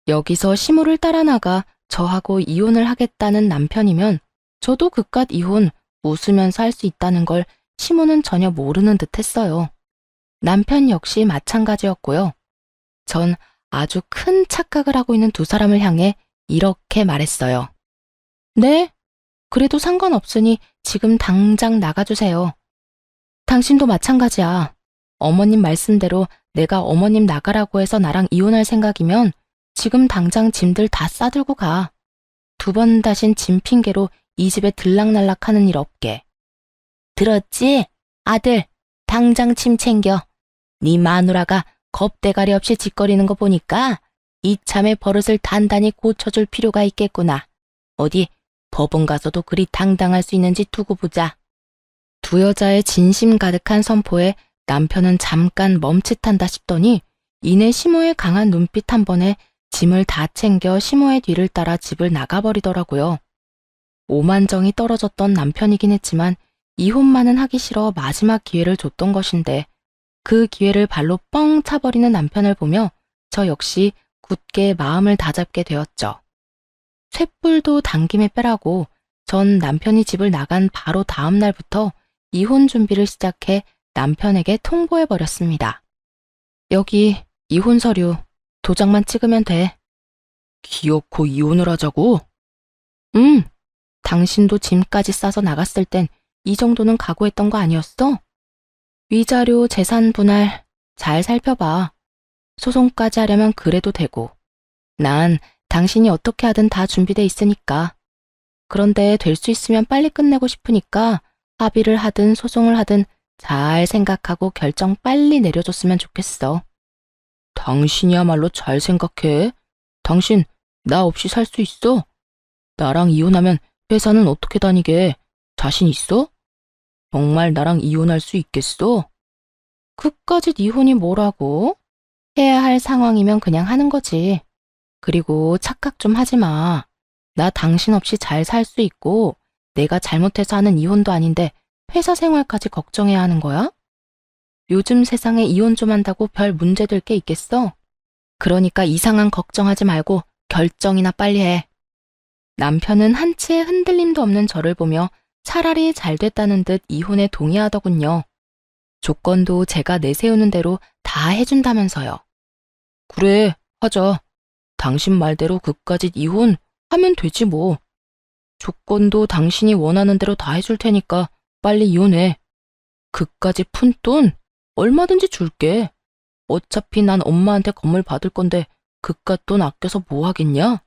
여기서 시모를 따라 나가 저하고 이혼을 하겠다는 남편이면 저도 그깟 이혼 웃으면서 할 수 있다는 걸 시모는 전혀 모르는 듯 했어요. 남편 역시 마찬가지였고요. 전 아주 큰 착각을 하고 있는 두 사람을 향해 이렇게 말했어요. 네? 그래도 상관없으니 지금 당장 나가주세요. 당신도 마찬가지야. 어머님 말씀대로 내가 어머님 나가라고 해서 나랑 이혼할 생각이면 지금 당장 짐들 다 싸들고 가. 2번 다신 짐 핑계로 이 집에 들락날락하는 일 없게. 들었지? 아들, 당장 짐 챙겨. 네 마누라가 겁대가리 없이 짓거리는 거 보니까 이참에 버릇을 단단히 고쳐줄 필요가 있겠구나. 어디 법원 가서도 그리 당당할 수 있는지 두고 보자. 두 여자의 진심 가득한 선포에 남편은 잠깐 멈칫한다 싶더니 이내 시모의 강한 눈빛 한 번에 짐을 다 챙겨 시모의 뒤를 따라 집을 나가버리더라고요. 오만정이 떨어졌던 남편이긴 했지만 이혼만은 하기 싫어 마지막 기회를 줬던 것인데 그 기회를 발로 뻥 차버리는 남편을 보며 저 역시 굳게 마음을 다잡게 되었죠. 쇳불도 당김에 빼라고 전 남편이 집을 나간 바로 다음 날부터 이혼 준비를 시작해 남편에게 통보해버렸습니다. 여기 이혼 서류 도장만 찍으면 돼. 기어코 이혼을 하자고? 당신도 짐까지 싸서 나갔을 땐 이 정도는 각오했던 거 아니었어? 위자료, 재산 분할 잘 살펴봐. 소송까지 하려면 그래도 되고. 난 당신이 어떻게 하든 다 준비돼 있으니까. 그런데 될 수 있으면 빨리 끝내고 싶으니까 합의를 하든 소송을 하든 잘 생각하고 결정 빨리 내려줬으면 좋겠어. 당신이야말로 잘 생각해. 당신 나 없이 살 수 있어? 나랑 이혼하면 회사는 어떻게 다니게? 자신 있어? 정말 나랑 이혼할 수 있겠어? 그까짓 이혼이 뭐라고? 해야 할 상황이면 그냥 하는 거지. 그리고 착각 좀 하지 마. 나 당신 없이 잘 살 수 있고 내가 잘못해서 하는 이혼도 아닌데 회사 생활까지 걱정해야 하는 거야? 요즘 세상에 이혼 좀 한다고 별 문제될 게 있겠어? 그러니까 이상한 걱정하지 말고 결정이나 빨리 해. 남편은 한치의 흔들림도 없는 저를 보며 차라리 잘 됐다는 듯 이혼에 동의하더군요. 조건도 제가 내세우는 대로 다 해준다면서요. 그래, 하자. 당신 말대로 그까짓 이혼 하면 되지 뭐. 조건도 당신이 원하는 대로 다 해줄 테니까 빨리 이혼해. 그까지 푼 돈 얼마든지 줄게. 어차피 난 엄마한테 건물 받을 건데 그깟 돈 아껴서 뭐 하겠냐?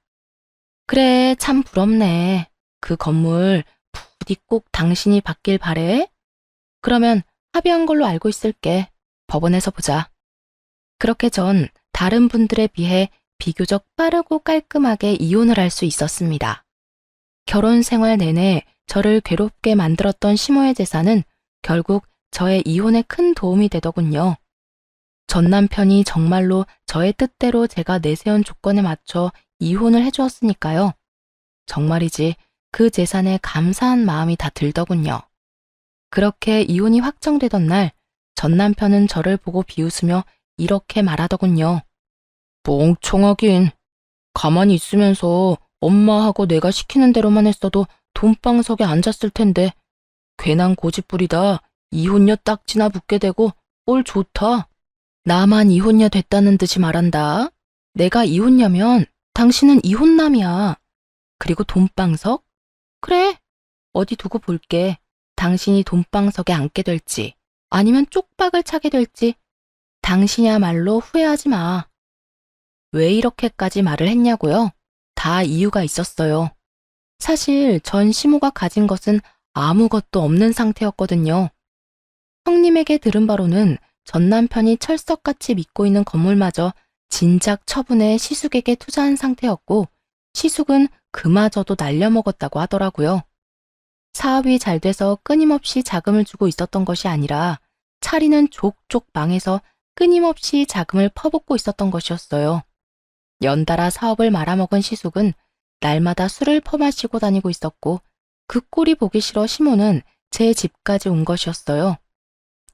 그래, 참 부럽네. 그 건물 부디 꼭 당신이 받길 바래. 그러면 합의한 걸로 알고 있을게. 법원에서 보자. 그렇게 전 다른 분들에 비해 비교적 빠르고 깔끔하게 이혼을 할 수 있었습니다. 결혼 생활 내내 저를 괴롭게 만들었던 시모의 재산은 결국 저의 이혼에 큰 도움이 되더군요. 전 남편이 정말로 저의 뜻대로 제가 내세운 조건에 맞춰 이혼을 해주었으니까요. 정말이지 그 재산에 감사한 마음이 다 들더군요. 그렇게 이혼이 확정되던 날, 전 남편은 저를 보고 비웃으며 이렇게 말하더군요. 멍청하긴. 가만히 있으면서 엄마하고 내가 시키는 대로만 했어도 돈방석에 앉았을 텐데 괜한 고집부리다 이혼녀 딱지나 붙게 되고 꼴 좋다. 나만 이혼녀 됐다는 듯이 말한다. 내가 이혼녀면 당신은 이혼남이야. 그리고 돈방석? 그래, 어디 두고 볼게. 당신이 돈방석에 앉게 될지 아니면 쪽박을 차게 될지 당신이야말로 후회하지 마. 왜 이렇게까지 말을 했냐고요? 다 이유가 있었어요. 사실 전 시모가 가진 것은 아무것도 없는 상태였거든요. 형님에게 들은 바로는 전 남편이 철석같이 믿고 있는 건물마저 진작 처분해 시숙에게 투자한 상태였고 시숙은 그마저도 날려먹었다고 하더라고요. 사업이 잘 돼서 끊임없이 자금을 주고 있었던 것이 아니라 차리는 족족 망해서 끊임없이 자금을 퍼붓고 있었던 것이었어요. 연달아 사업을 말아먹은 시숙은 날마다 술을 퍼마시고 다니고 있었고 그 꼴이 보기 싫어 시모는 제 집까지 온 것이었어요.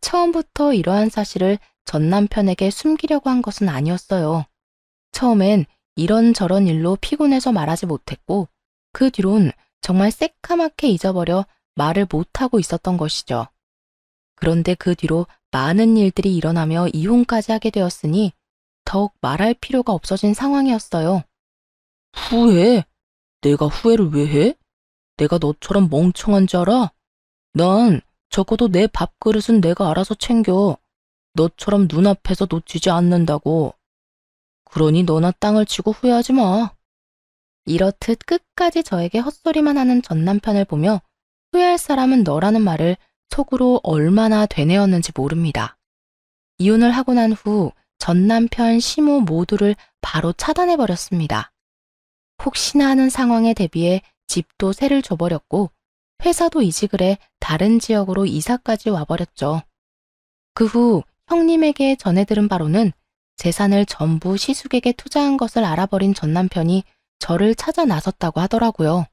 처음부터 이러한 사실을 전 남편에게 숨기려고 한 것은 아니었어요. 처음엔 이런저런 일로 피곤해서 말하지 못했고 그 뒤론 정말 새까맣게 잊어버려 말을 못하고 있었던 것이죠. 그런데 그 뒤로 많은 일들이 일어나며 이혼까지 하게 되었으니 더욱 말할 필요가 없어진 상황이었어요. 후회? 내가 후회를 왜 해? 내가 너처럼 멍청한 줄 알아? 난 적어도 내 밥그릇은 내가 알아서 챙겨. 너처럼 눈앞에서 놓치지 않는다고. 그러니 너나 땅을 치고 후회하지 마. 이렇듯 끝까지 저에게 헛소리만 하는 전 남편을 보며 후회할 사람은 너라는 말을 속으로 얼마나 되뇌었는지 모릅니다. 이혼을 하고 난 후 전 남편, 시모 모두를 바로 차단해버렸습니다. 혹시나 하는 상황에 대비해 집도 세를 줘버렸고 회사도 이직을 해 다른 지역으로 이사까지 와버렸죠. 그 후 형님에게 전해 들은 바로는 재산을 전부 시숙에게 투자한 것을 알아버린 전 남편이 저를 찾아 나섰다고 하더라고요.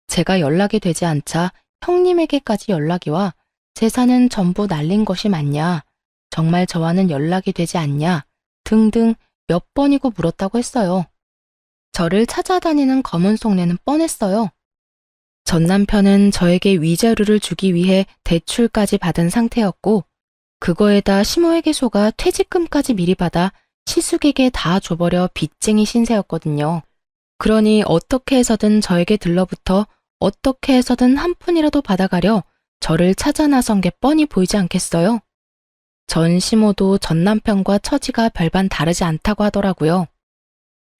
제가 연락이 되지 않자 형님에게까지 연락이 와 재산은 전부 날린 것이 맞냐, 정말 저와는 연락이 되지 않냐 등등 몇 번이고 물었다고 했어요. 저를 찾아다니는 검은 속내는 뻔했어요. 전 남편은 저에게 위자료를 주기 위해 대출까지 받은 상태였고 그거에다 시모에게 속아 퇴직금까지 미리 받아 시숙에게 다 줘버려 빚쟁이 신세였거든요. 그러니 어떻게 해서든 저에게 들러붙어 어떻게 해서든 한 푼이라도 받아가려 저를 찾아 나선 게 뻔히 보이지 않겠어요? 전 시모도 전 남편과 처지가 별반 다르지 않다고 하더라고요.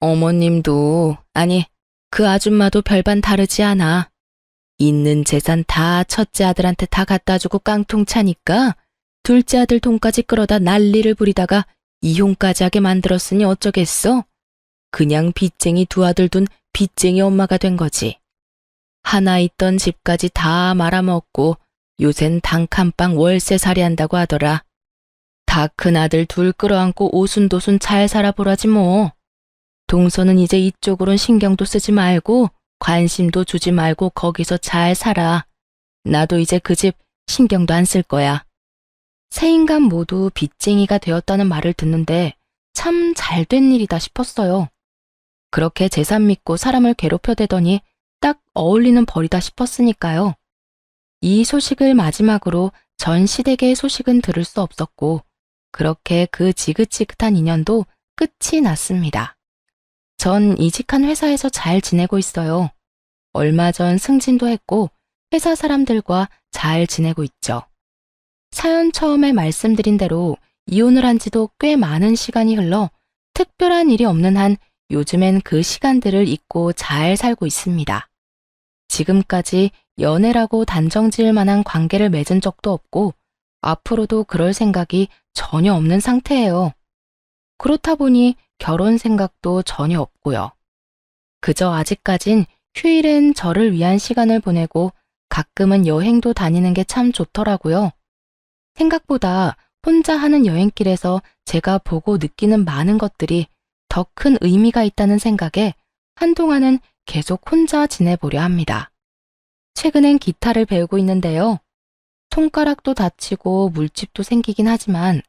어머님도, 아니, 그 아줌마도 별반 다르지 않아. 있는 재산 다 첫째 아들한테 다 갖다 주고 깡통 차니까 둘째 아들 돈까지 끌어다 난리를 부리다가 이혼까지 하게 만들었으니 어쩌겠어? 그냥 빚쟁이 두 아들 둔 빚쟁이 엄마가 된 거지. 하나 있던 집까지 다 말아먹고 요샌 단칸방 월세살이 한다고 하더라. 다 큰 아들 둘 끌어안고 오순도순 잘 살아보라지 뭐. 동서는 이제 이쪽으론 신경도 쓰지 말고 관심도 주지 말고 거기서 잘 살아. 나도 이제 그 집 신경도 안 쓸 거야. 세 인간 모두 빚쟁이가 되었다는 말을 듣는데 참 잘된 일이다 싶었어요. 그렇게 재산 믿고 사람을 괴롭혀대더니 딱 어울리는 벌이다 싶었으니까요. 이 소식을 마지막으로 전 시댁의 소식은 들을 수 없었고 그렇게 그 지긋지긋한 인연도 끝이 났습니다. 전 이직한 회사에서 잘 지내고 있어요. 얼마 전 승진도 했고 회사 사람들과 잘 지내고 있죠. 사연 처음에 말씀드린 대로 이혼을 한 지도 꽤 많은 시간이 흘러 특별한 일이 없는 한 요즘엔 그 시간들을 잊고 잘 살고 있습니다. 지금까지 연애라고 단정 지을 만한 관계를 맺은 적도 없고 앞으로도 그럴 생각이 전혀 없는 상태예요. 그렇다 보니 결혼 생각도 전혀 없고요. 그저 아직까진 휴일엔 저를 위한 시간을 보내고 가끔은 여행도 다니는 게 참 좋더라고요. 생각보다 혼자 하는 여행길에서 제가 보고 느끼는 많은 것들이 더 큰 의미가 있다는 생각에 한동안은 계속 혼자 지내보려 합니다. 최근엔 기타를 배우고 있는데요. 손가락도 다치고 물집도 생기긴 하지만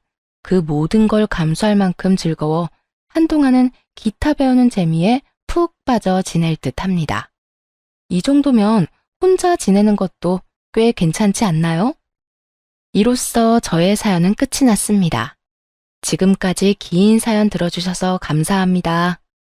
그 모든 걸 감수할 만큼 즐거워 한동안은 기타 배우는 재미에 푹 빠져 지낼 듯 합니다. 이 정도면 혼자 지내는 것도 꽤 괜찮지 않나요? 이로써 저의 사연은 끝이 났습니다. 지금까지 긴 사연 들어주셔서 감사합니다.